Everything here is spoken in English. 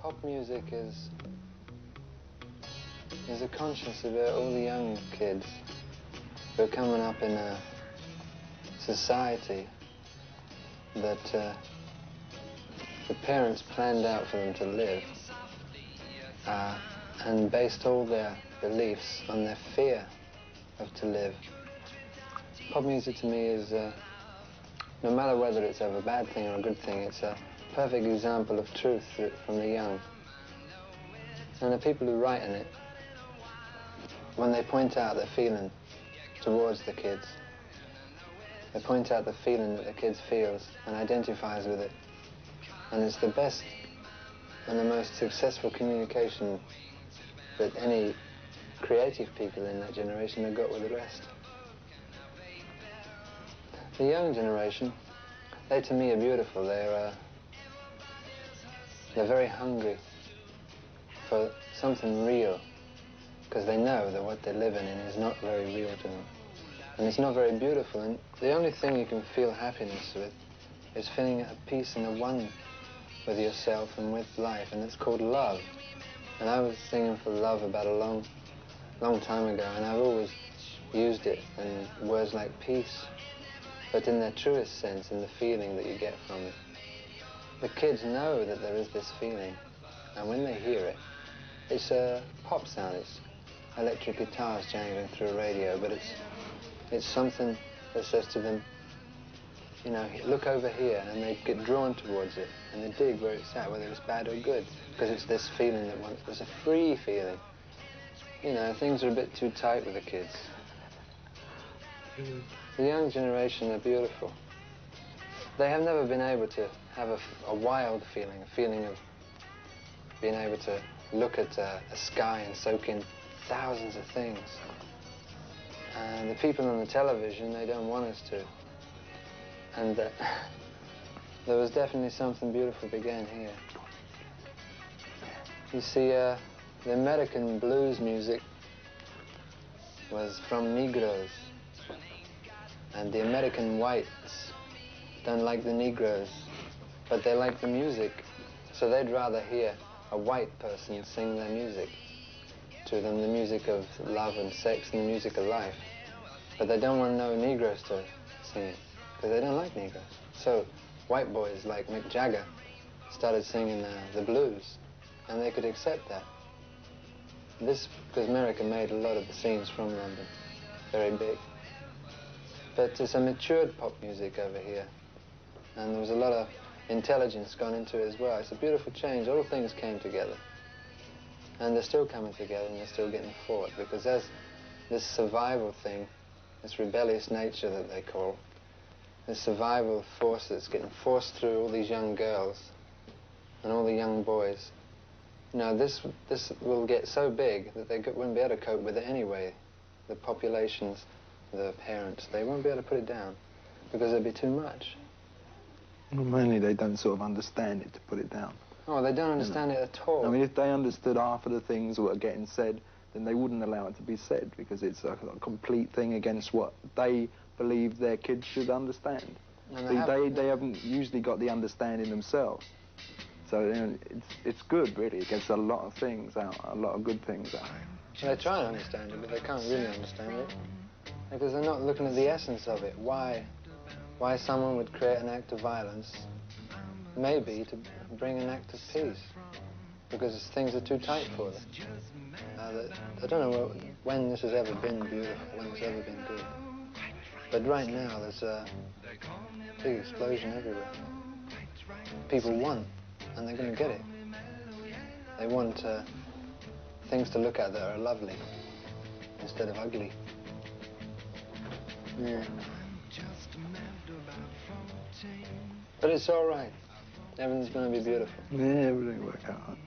Pop music is a conscience of all the young kids who are coming up in a society that the parents planned out for them to live and based all their beliefs on their fear of to live. Pop music to me is, no matter whether it's a bad thing or a good thing, it's a perfect example of truth from the young. And the people who write in it, when they point out their feeling towards the kids, they point out the feeling that the kid feels and identifies with it. And it's the best and the most successful communication that any creative people in that generation have got with the rest. The young generation, they to me are beautiful. They're very hungry for something real, because they know that what they're living in is not very real to them. And it's not very beautiful, and the only thing you can feel happiness with is feeling at peace and at one with yourself and with life, and it's called love. And I was singing for love about a long time ago, and I've always used it in words like peace, but in their truest sense, in the feeling that you get from it. The kids know that there is this feeling, and when they hear it, it's a pop sound. It's electric guitars jangling through a radio, but it's something that says to them, you know, look over here, and they get drawn towards it, and they dig where it's at, whether it's bad or good, because it's this feeling that wants, it's a free feeling. You know, things are a bit too tight with the kids. The young generation are beautiful. They have never been able to have a wild feeling, a feeling of being able to look at a sky and soak in thousands of things. And the people on the television, they don't want us to. And there was definitely something beautiful began here. You see, the American blues music was from Negroes. And the American whites don't like the Negroes, but they like the music. So they'd rather hear a white person sing their music to them, the music of love and sex and the music of life. But they don't want no Negroes to sing it, because they don't like Negroes. So white boys like Mick Jagger started singing the blues, and they could accept that. This, because America made a lot of the scenes from London, very big. But it's a matured pop music over here, and there was a lot of intelligence gone into it as well. It's a beautiful change. All things came together, and they're still coming together, and they're still getting fought, because there's this survival thing, this rebellious nature that they call, this survival force that's getting forced through all these young girls and all the young boys. You know, this will get so big that they wouldn't be able to cope with it anyway. The populations, the parents, they won't be able to put it down because it'd be too much. Well, mainly they don't sort of understand it to put it down. Oh, they don't understand it at all. I mean, if they understood half of the things that are getting said, then they wouldn't allow it to be said, because it's a complete thing against what they believe their kids should understand. They haven't usually got the understanding themselves. So you know, it's good, really. It gets a lot of things out, a lot of good things out. They try to understand it, but they can't really understand it, because they're not looking at the essence of it. Why someone would create an act of violence, maybe to bring an act of peace, because things are too tight for them. I don't know when this has ever been beautiful, when it's ever been good. But right now, there's a big explosion everywhere. People want, and they're going to get it. They want things to look at that are lovely instead of ugly. Yeah. But it's all right. Everything's going to be beautiful. Yeah, everything will work out.